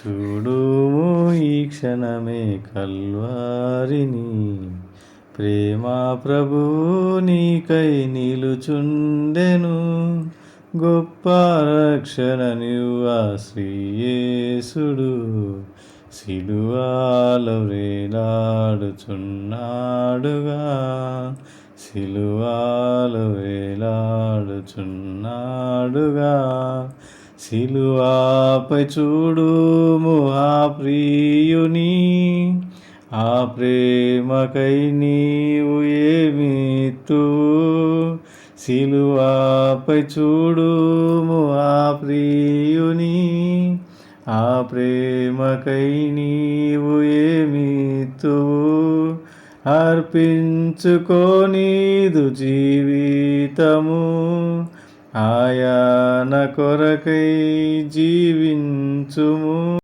చూడుము ఈ క్షణమే కల్వారిని, ప్రేమా ప్రభువు నీకై నిలుచుండెను. గొప్ప రక్షణనివ్వా శ్రీయేసుడు, సిలువలో వేలాడుచున్నాడుగా, సిలువలో వేలాడుచున్నాడుగా. సిలువాపై చూడుము ఆ ప్రియుని, ఆ ప్రేమకై నీవు ఏమిత్తువు. సిలువాపై చూడుము ఆ ప్రియుని, ఆ ప్రేమకై నీవు ఏమిత్తువు. అర్పించుకోనీదు జీవితము, ఆయన కొరకై జీవించుము.